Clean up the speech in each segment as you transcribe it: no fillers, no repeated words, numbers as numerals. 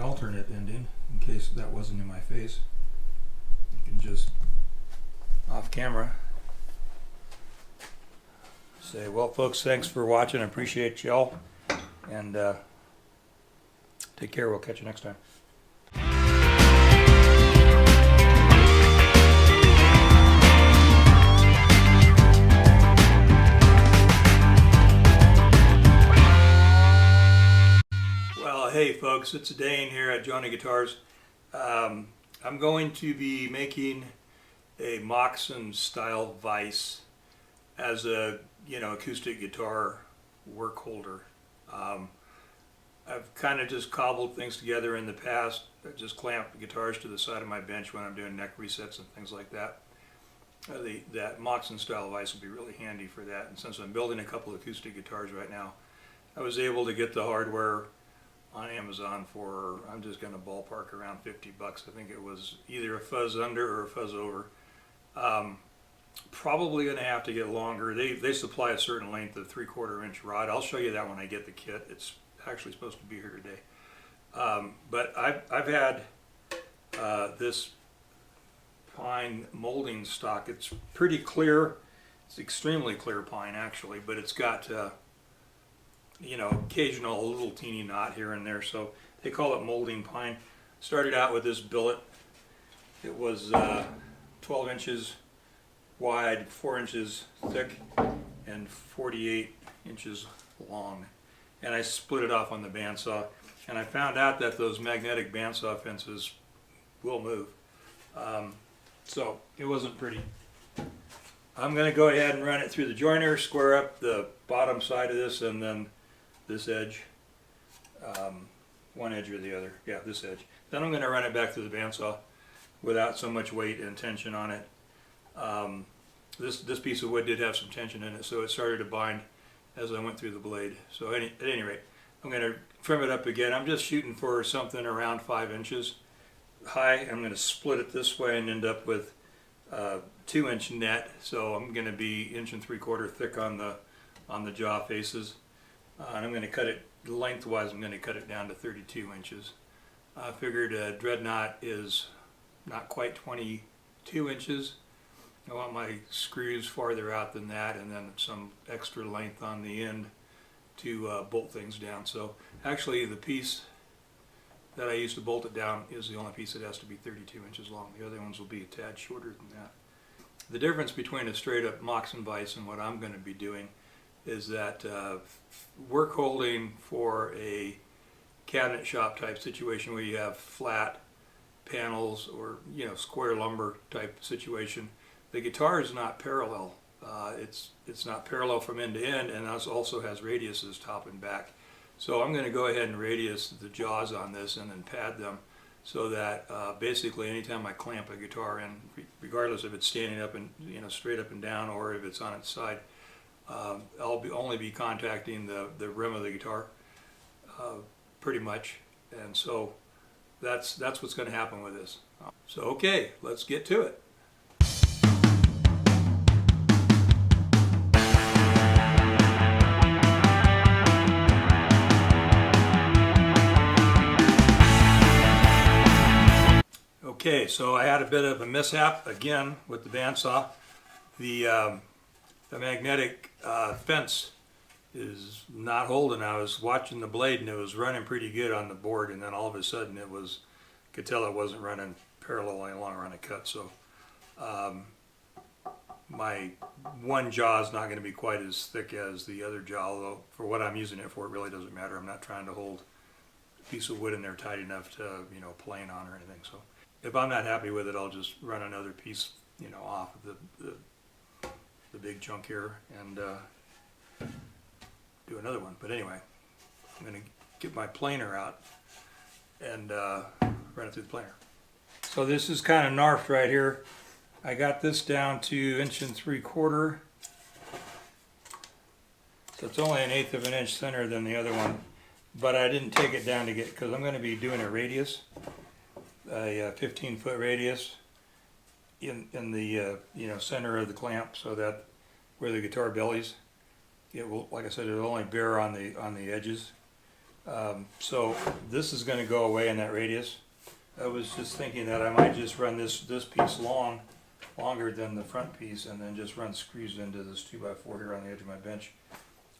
alternate ending, in case that wasn't in my face. You can just, off camera, say, well folks, thanks for watching, I appreciate y'all, and take care, we'll catch you next time. Well, hey folks, it's Dane here at JONAH Guitars. I'm going to be making a MOXON style vise as a acoustic guitar work holder. I've kind of just cobbled things together in the past. I just clamped guitars to the side of my bench when I'm doing neck resets and things like that. That MOXON style vise would be really handy for that. And since I'm building a couple of acoustic guitars right now, I was able to get the hardware on Amazon for, I'm just going to ballpark around 50 bucks. I think it was either a fuzz under or a fuzz over. Probably going to have to get longer. They supply a certain length of 3/4 inch rod. I'll show you that when I get the kit. It's actually supposed to be here today. But I've had this pine molding stock. It's pretty clear. It's extremely clear pine actually, but it's got occasional little teeny knot here and there, so they call it molding pine. Started out with this billet. It was 12 inches wide, 4 inches thick, and 48 inches long. And I split it off on the bandsaw, and I found out that those magnetic bandsaw fences will move. So it wasn't pretty. I'm going to go ahead and run it through the joiner, square up the bottom side of this, and then this edge, one edge or the other, yeah, this edge. Then I'm going to run it back through the bandsaw without so much weight and tension on it. This piece of wood did have some tension in it, so it started to bind as I went through the blade. So at any rate, I'm going to trim it up again. I'm just shooting for something around 5 inches high. I'm going to split it this way and end up with 2-inch net. So I'm going to be 1 3/4 thick on the jaw faces. And I'm going to cut it lengthwise. I'm going to cut it down to 32 inches. I figured a dreadnought is not quite 22 inches. I want my screws farther out than that, and then some extra length on the end to bolt things down. So actually the piece that I used to bolt it down is the only piece that has to be 32 inches long. The other ones will be a tad shorter than that. The difference between a straight up MOXON vise and what I'm going to be doing is that work holding for a cabinet shop type situation where you have flat panels or square lumber type situation, the guitar is not parallel. It's not parallel from end to end, and it also has radiuses top and back. So I'm going to go ahead and radius the jaws on this and then pad them so that basically anytime I clamp a guitar in, regardless if it's standing up and straight up and down or if it's on its side, I'll only be contacting the rim of the guitar, pretty much, and so that's what's going to happen with this. So okay, let's get to it. Okay, so I had a bit of a mishap again with the bandsaw. The magnetic fence is not holding. I was watching the blade and it was running pretty good on the board, and then all of a sudden could tell it wasn't running parallel any longer on a cut. So my one jaw is not going to be quite as thick as the other jaw, although for what I'm using it for, it really doesn't matter. I'm not trying to hold a piece of wood in there tight enough to plane on or anything. So if I'm not happy with it, I'll just run another piece off of the big chunk here and do another one. But anyway, I'm going to get my planer out and run it through the planer. So this is kind of narfed right here. I got this down to 1 3/4 inches. So it's only 1/8 of an inch thinner than the other one, but I didn't take it down to get, because I'm going to be doing a radius, a 15-foot radius in the center of the clamp, so that where the guitar bellies, it will, like I said, it'll only bear on the edges. So this is going to go away in that radius. I was just thinking that I might just run this piece longer than the front piece, and then just run screws into this 2x4 here on the edge of my bench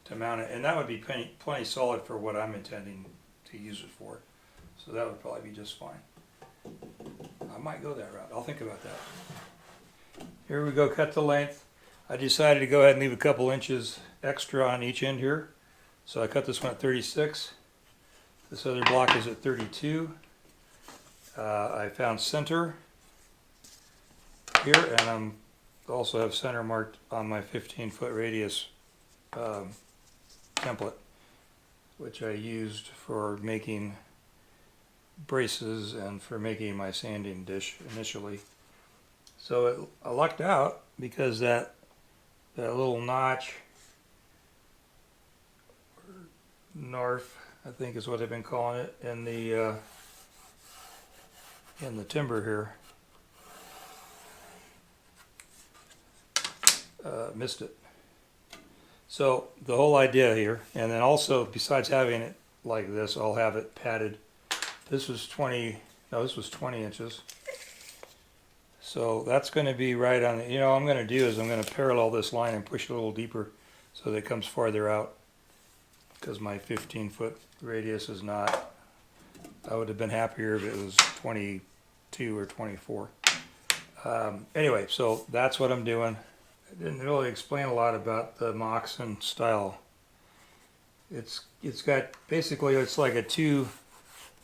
to mount it, and that would be plenty solid for what I'm intending to use it for. So that would probably be just fine. I might go that route. I'll think about that. Here we go, cut the length. I decided to go ahead and leave a couple inches extra on each end here. So I cut this one at 36. This other block is at 32. I found center here, and I'm also have center marked on my 15-foot radius template, which I used for making braces and for making my sanding dish initially. So I lucked out because that little notch, narf, I think is what I've been calling it, in the timber here, missed it. So the whole idea here, and then also besides having it like this, I'll have it padded. This was 20 inches. So that's going to be right on the, what I'm going to do is I'm going to parallel this line and push it a little deeper so that it comes farther out, because my 15-foot radius is not, I would have been happier if it was 22 or 24. Anyway, so that's what I'm doing. I didn't really explain a lot about the MOXON style. It's got, basically it's like a two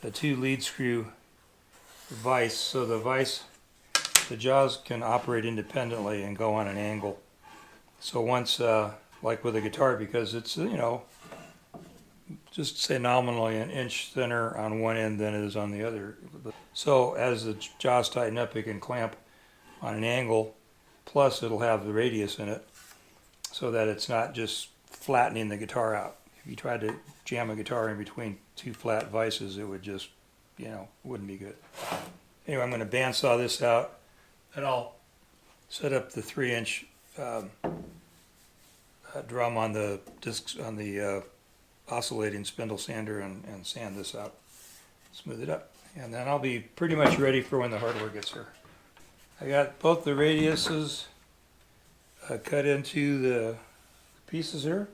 lead screw vise, so the jaws can operate independently and go on an angle. So once, like with a guitar, because it's, just say nominally an inch thinner on one end than it is on the other. So as the jaws tighten up, it can clamp on an angle, plus it'll have the radius in it, so that it's not just flattening the guitar out. If you tried to jam a guitar in between two flat vices, it would just, wouldn't be good. Anyway, I'm going to bandsaw this out, and I'll set up the 3-inch drum on the discs on the oscillating spindle sander and sand this out, smooth it up, and then I'll be pretty much ready for when the hardware gets here. I got both the radiuses cut into the pieces here,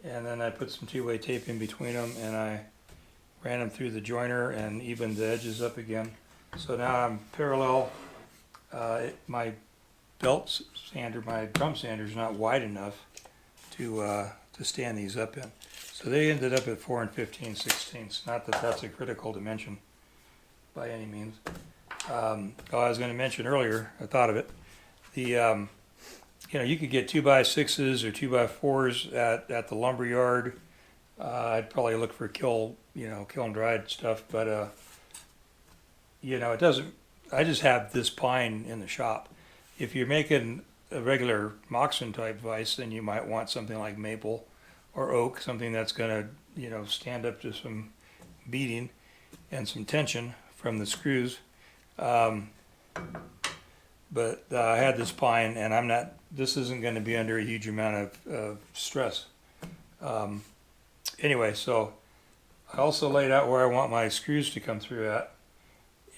and then I put some two-way tape in between them, and I ran them through the joiner and evened the edges up again. So now I'm parallel. My belt sander, my drum sander, is not wide enough to stand these up in. So they ended up at 4 15/16. Not that that's a critical dimension by any means. I was going to mention earlier, I thought of it, the you could get 2x6s or 2x4s at the lumber yard. I'd probably look for kiln dried stuff, but it doesn't. I just have this pine in the shop. If you're making a regular MOXON type vise, then you might want something like maple or oak, something that's going to stand up to some beating and some tension from the screws. But I had this pine, and this isn't going to be under a huge amount of stress. Anyway, so I also laid out where I want my screws to come through at,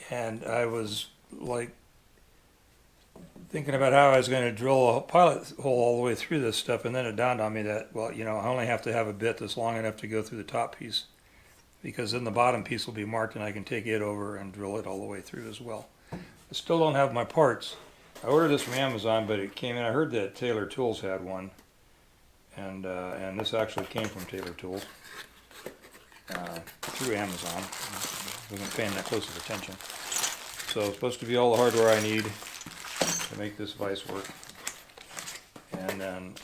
and I was like thinking about how I was going to drill a pilot hole all the way through this stuff, and then it dawned on me that, well, I only have to have a bit that's long enough to go through the top piece, because then the bottom piece will be marked and I can take it over and drill it all the way through as well. I still don't have my parts. I ordered this from Amazon, but it came in. I heard that Taylor Tools had one, and this actually came from Taylor Tools through Amazon. I wasn't paying that close of attention. So it's supposed to be all the hardware I need to make this vise work. And then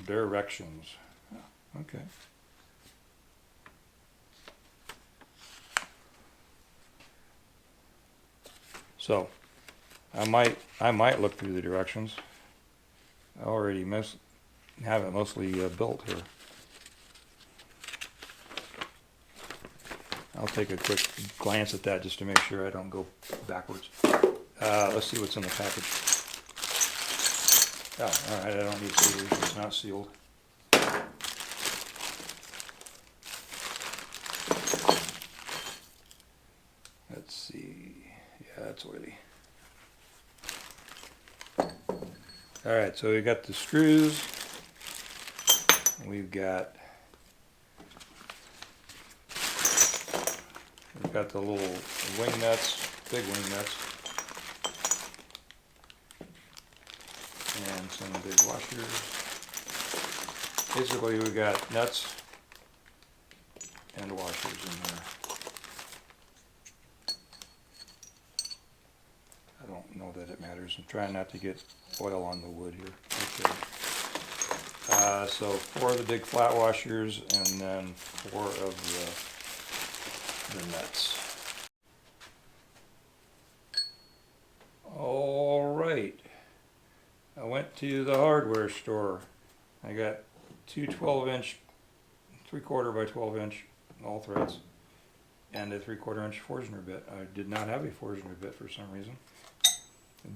directions. Okay. So I might look through the directions. I already have it mostly built here. I'll take a quick glance at that just to make sure I don't go backwards. Let's see what's in the package. Oh, all right, I don't need sealers. It's not sealed. All right, so we got the screws. We've got the little wing nuts, big wing nuts, and some big washers. Basically, we got nuts and washers in there. I don't know that it matters. I'm trying not to get oil on the wood here. Okay. So 4 of the big flat washers, and then 4 of the nuts. All right. I went to the hardware store. I got 2 12-inch, 3/4 by 12-inch all threads, and a 3/4 inch Forstner bit. I did not have a Forstner bit for some reason.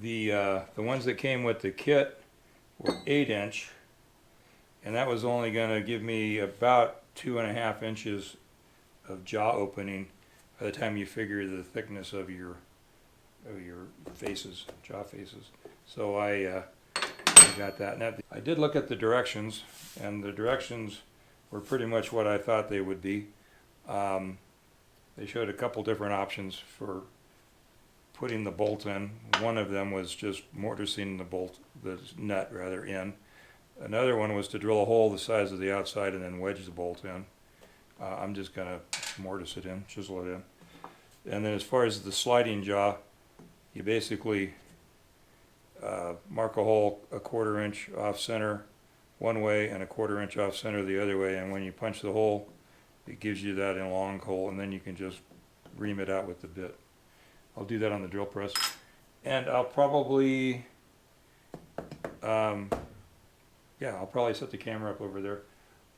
The ones that came with the kit were 8-inch, and that was only going to give me about 2.5 inches of jaw opening by the time you figure the thickness of your faces, jaw faces. So I got that. Now, I did look at the directions, and the directions were pretty much what I thought they would be. They showed a couple different options for putting the bolt in. One of them was just mortising the nut rather in. Another one was to drill a hole the size of the outside and then wedge the bolt in. I'm just going to mortise it in, chisel it in. And then as far as the sliding jaw, you basically mark a hole 1/4 inch off center one way and 1/4 inch off center the other way, and when you punch the hole, it gives you that in a long hole, and then you can just ream it out with the bit. I'll do that on the drill press, and I'll probably I'll probably set the camera up over there.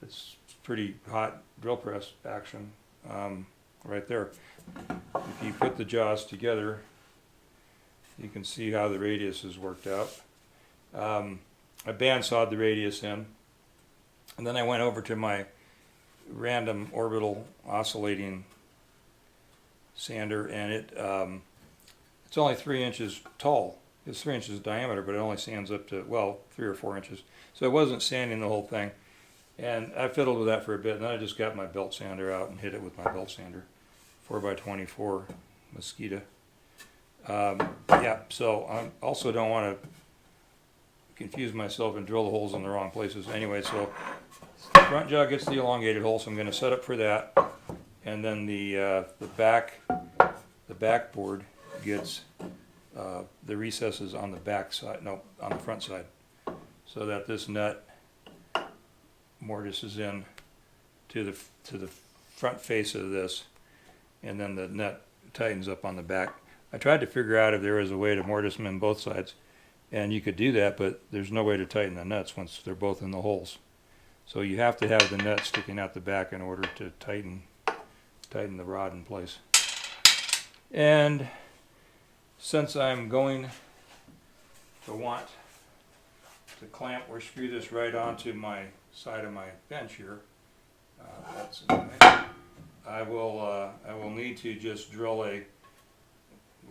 It's pretty hot drill press action right there. If you put the jaws together, you can see how the radius is worked out. I bandsawed the radius in, and then I went over to my random orbital oscillating sander, and it's only 3 inches tall. It's 3 inches diameter, but it only sands up to, well, 3 or 4 inches. So it wasn't sanding the whole thing. And I fiddled with that for a bit, and then I just got my belt sander out and hit it with my belt sander, 4x24 Mosquito. Yeah, so I also don't want to confuse myself and drill the holes in the wrong places. Anyway, so the front jaw gets the elongated hole, so I'm going to set up for that, and then the backboard gets the recesses on the back side, no, on the front side, so that this nut mortises in to the front face of this, and then the nut tightens up on the back. I tried to figure out if there was a way to mortise them in both sides, and you could do that, but there's no way to tighten the nuts once they're both in the holes. So you have to have the nut sticking out the back in order to tighten the rod in place. And since I'm going to want to clamp or screw this right onto my side of my bench here, I will need to just drill a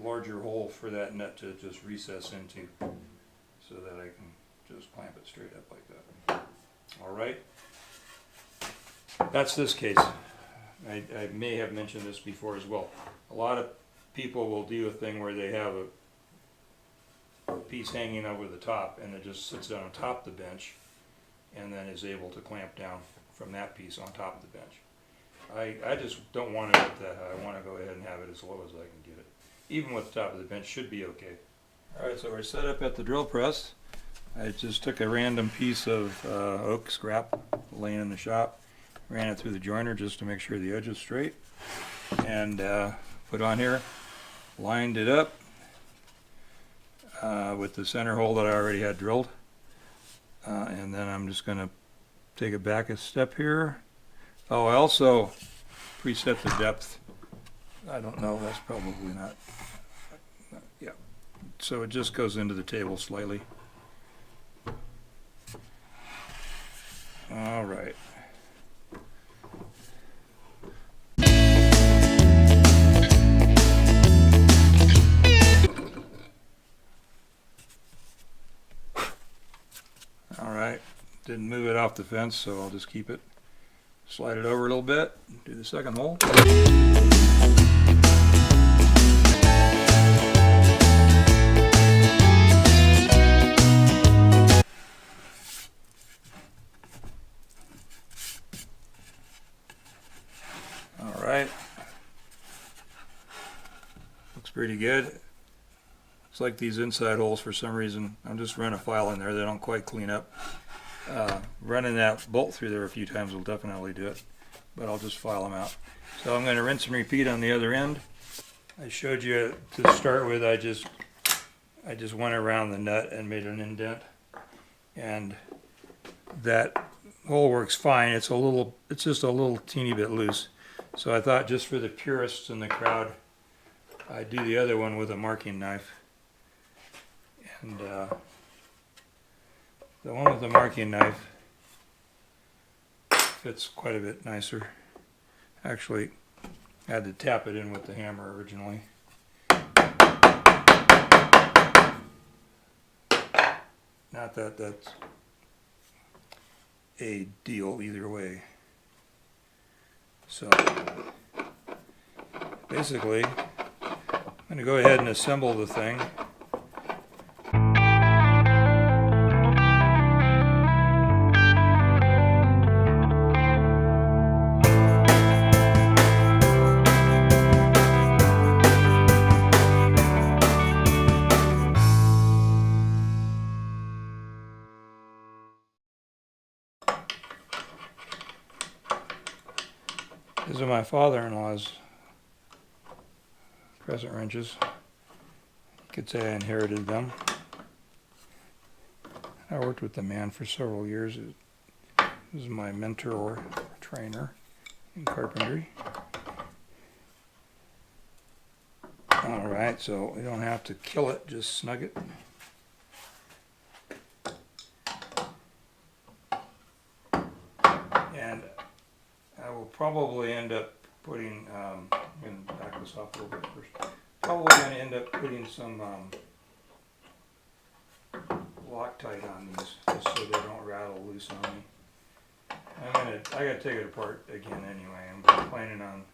larger hole for that nut to just recess into, so that I can just clamp it straight up like that. All right, that's this case. I may have mentioned this before as well. A lot of people will do a thing where they have a piece hanging over the top, and it just sits down on top of the bench, and then is able to clamp down from that piece on top of the bench. I just don't want it up that high. I want to go ahead and have it as low as I can get it. Even with the top of the bench should be okay. Alright, so we're set up at the drill press. I just took a random piece of oak scrap laying in the shop, ran it through the joiner just to make sure the edge is straight, and put on here, lined it up with the center hole that I already had drilled, and then I'm just going to take it back a step here. Oh, I also preset the depth. I don't know, that's probably not, yeah. So it just goes into the table slightly. All right. move it off the fence, so I'll just keep it. Slide it over a little bit, do the second hole. Alright. Looks pretty good. It's like these inside holes, for some reason, I'm just running a file in there, they don't quite clean up. Running that bolt through there a few times will definitely do it, but I'll just file them out. So I'm going to rinse and repeat on the other end. I showed you to start with, I just went around the nut and made an indent, and that hole works fine. It's just a little teeny bit loose. So I thought, just for the purists in the crowd, I'd do the other one with a marking knife. And the one with the marking knife fits quite a bit nicer. Actually, I had to tap it in with the hammer originally. Not that that's a deal either way. So basically, I'm going to go ahead and assemble the thing. These are my father-in-law's crescent wrenches. You could say I inherited them. I worked with the man for several years. He was my mentor, trainer in carpentry. Alright, so we don't have to kill it, just snug it. And I will probably end up putting, I'm going to back this off a little bit first. Probably going to end up putting some Loctite on these, just so they don't rattle loose on me. I gotta take it apart again anyway. I'm planning on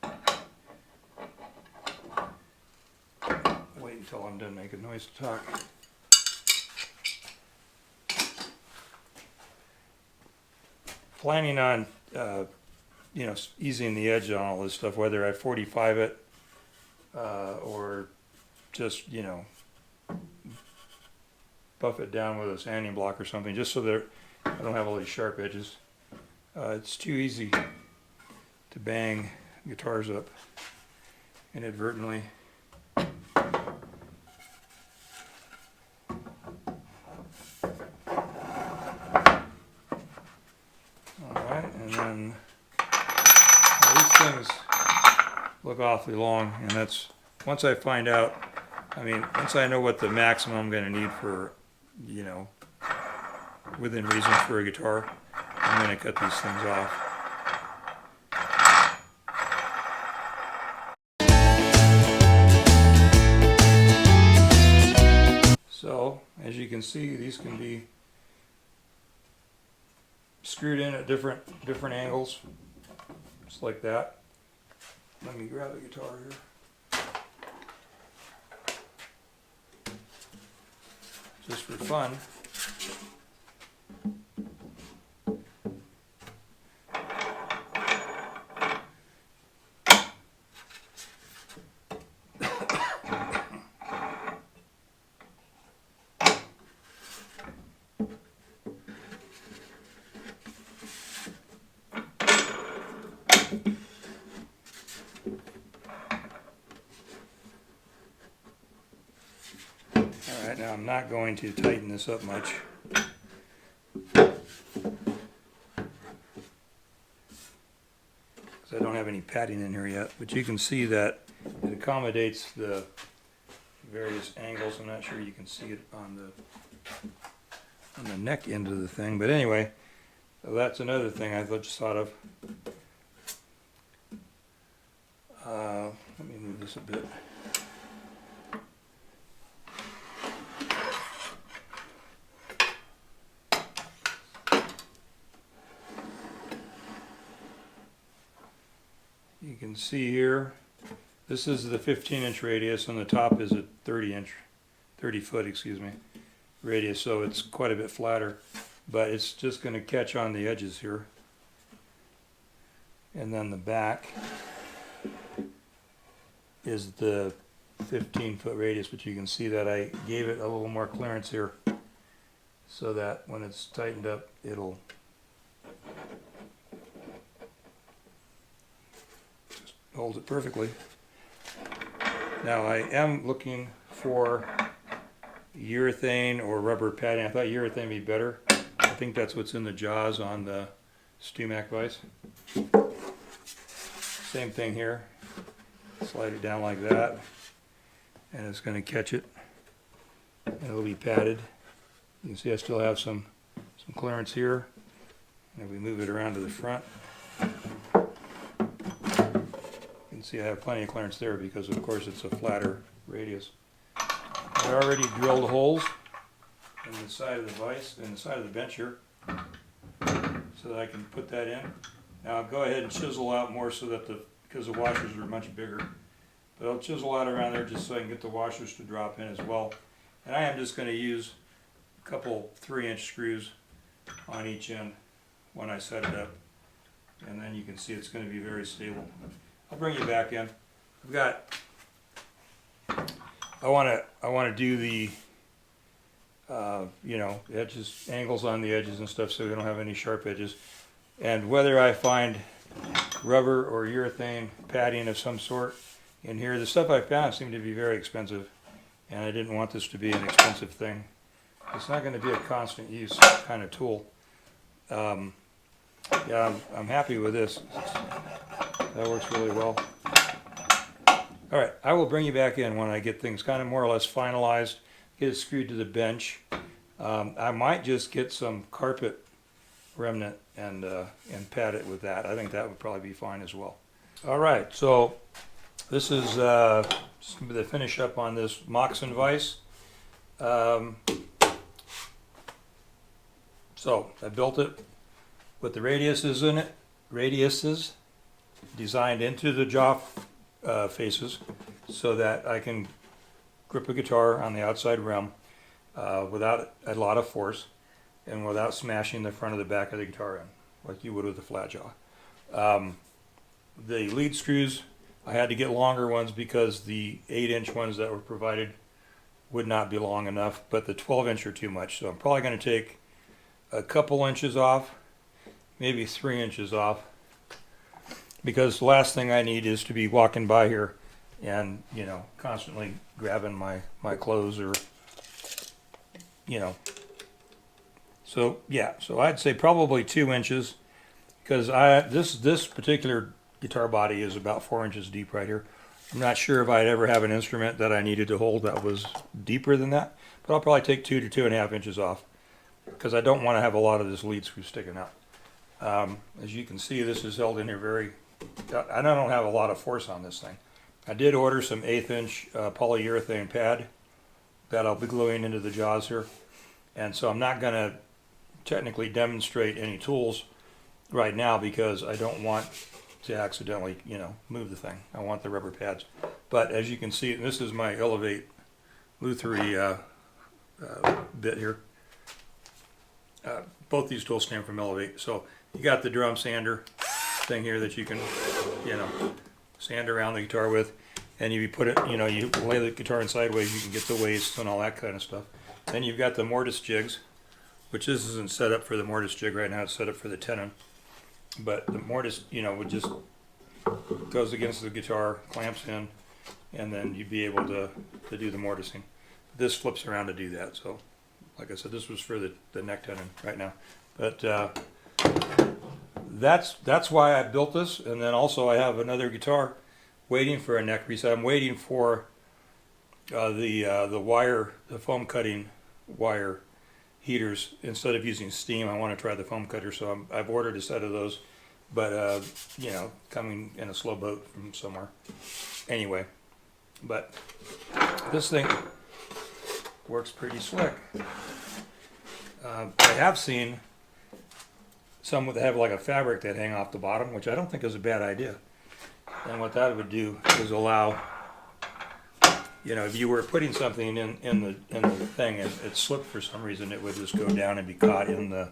wait until I'm done making noise to talk. Planning on you know, easing the edge on all this stuff, whether I 45 it or just, you know, buff it down with a sanding block or something, just so that I don't have all these sharp edges. It's too easy to bang guitars up inadvertently. Alright, and then these things look awfully long, and that's, once I find out, I mean, once I know what the maximum I'm going to need for, you know, within reason for a guitar, I'm going to cut these things off. So, as you can see, these can be screwed in at different angles, just like that. Let me grab the guitar here. Just for fun. Alright, now I'm not going to tighten this up much. Because I don't have any padding in here yet, but you can see that it accommodates the various angles. I'm not sure you can see it on the neck end of the thing, but anyway, so that's another thing I just thought of. Let me move this a bit. You can see here, this is the 15-inch radius, and the top is a 30 foot, excuse me, radius, so it's quite a bit flatter, but it's just going to catch on the edges here. And then the back is the 15-foot radius, but you can see that I gave it a little more clearance here so that when it's tightened up, it'll just hold it perfectly. Now I am looking for urethane or rubber padding. I thought urethane would be better. I think that's what's in the jaws on the STUMAC vise. Same thing here. Slide it down like that, and it's going to catch it, and it'll be padded. You can see I still have some clearance here, and if we move it around to the front, you can see I have plenty of clearance there because of course it's a flatter radius. I already drilled holes in the side of the vise, in the side of the bench here, so that I can put that in. Now I'll go ahead and chisel out more so that because the washers are much bigger. But I'll chisel out around there just so I can get the washers to drop in as well. And I am just going to use a couple 3-inch screws on each end when I set it up. And then you can see it's going to be very stable. I'll bring you back in. I've got, I want to do the, you know, edges, angles on the edges and stuff so we don't have any sharp edges. And whether I find rubber or urethane padding of some sort in here, the stuff I found seemed to be very expensive, and I didn't want this to be an expensive thing. It's not going to be a constant use kind of tool. Yeah, I'm happy with this. That works really well. All right, I will bring you back in when I get things kind of more or less finalized, get it screwed to the bench. I might just get some carpet remnant and pad it with that. I think that would probably be fine as well. All right, so this is just the finish up on this MOXON vise. So I built it with the radiuses in it, radiuses designed into the jaw faces so that I can grip a guitar on the outside rim without a lot of force and without smashing the front of the back of the guitar in, like you would with a flat jaw. The lead screws, I had to get longer ones because the 8-inch ones that were provided would not be long enough, but the 12-inch are too much. So I'm probably going to take a couple inches off, maybe 3 inches off, because the last thing I need is to be walking by here and, you know, constantly grabbing my clothes or, you know. So yeah, so I'd say probably 2 inches, because this particular guitar body is about 4 inches deep right here. I'm not sure if I'd ever have an instrument that I needed to hold that was deeper than that, but I'll probably take 2 to 2.5 inches off, because I don't want to have a lot of this lead screw sticking out. As you can see, this is held in here very, I don't have a lot of force on this thing. I did order some 1/8-inch polyurethane pad that I'll be gluing into the jaws here, and so I'm not going to technically demonstrate any tools right now because I don't want to accidentally, you know, move the thing. I want the rubber pads. But as you can see, this is my Elevate Lutherie bit here. Both these tools came from Elevate. So you got the drum sander thing here that you can, you know, sand around the guitar with, and you put it, you know, you lay the guitar in sideways, you can get the waste and all that kind of stuff. Then you've got the mortise jigs, which this isn't set up for the mortise jig right now, it's set up for the tenon. But the mortise, you know, would just goes against the guitar, clamps in, and then you'd be able to do the mortising. This flips around to do that. So, like I said, this was for the neck tenon right now. But that's why I built this. And then also I have another guitar waiting for a neck reset. I'm waiting for the wire, the foam cutting wire heaters. Instead of using steam, I want to try the foam cutter, so I've ordered a set of those, but you know, coming in a slow boat from somewhere. Anyway, but this thing works pretty slick. I have seen some that have like a fabric that hang off the bottom, which I don't think is a bad idea. And what that would do is allow, you know, if you were putting something in the thing and it slipped for some reason, it would just go down and be caught in the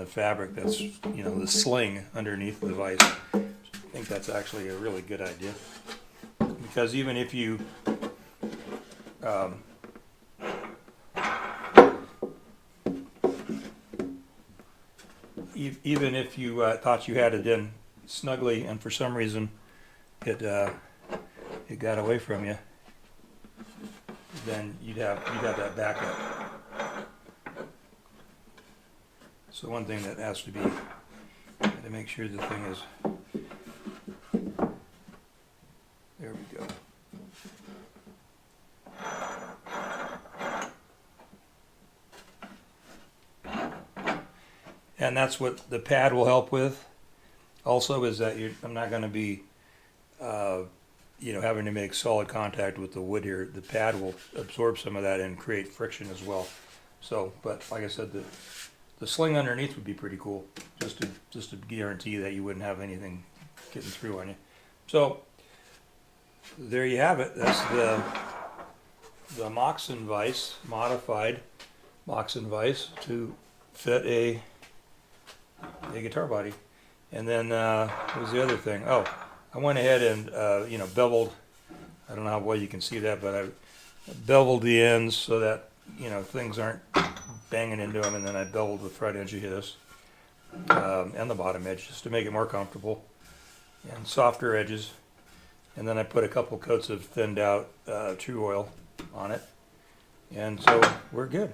fabric that's, you know, the sling underneath the vise. I think that's actually a really good idea, because even if you even if you thought you had it in snugly and for some reason it got away from you, then you'd have that backup. So one thing that has to be, to make sure the thing is, there we go. And that's what the pad will help with. Also, is that I'm not going to be, you know, having to make solid contact with the wood here. The pad will absorb some of that and create friction as well. So, but like I said, the sling underneath would be pretty cool, just to guarantee that you wouldn't have anything getting through on you. So there you have it. That's the MOXON vise, modified MOXON vise to fit a guitar body. And then what was the other thing? Oh, I went ahead and you know, beveled. I don't know how well you can see that, but I beveled the ends so that, you know, things aren't banging into them. And then I beveled the front edge of this and the bottom edge just to make it more comfortable, and softer edges. And then I put a couple coats of thinned out true oil on it, and so we're good.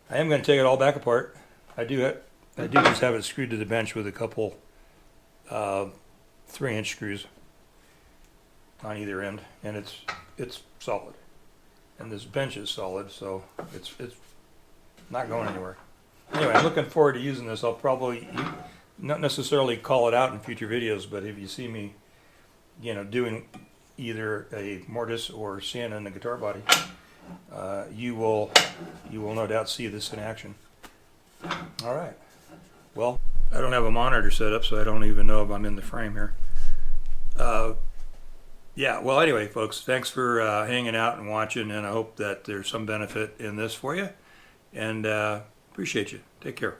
I am going to take it all back apart. I do just have it screwed to the bench with a couple 3-inch screws on either end, and it's solid. And this bench is solid, so it's not going anywhere. Anyway, I'm looking forward to using this. I'll probably not necessarily call it out in future videos, but if you see me, you know, doing either a mortise or sand in the guitar body, you will no doubt see this in action. All right. Well, I don't have a monitor set up, so I don't even know if I'm in the frame here. Yeah, well, anyway, folks, thanks for hanging out and watching, and I hope that there's some benefit in this for you, and appreciate you. Take care.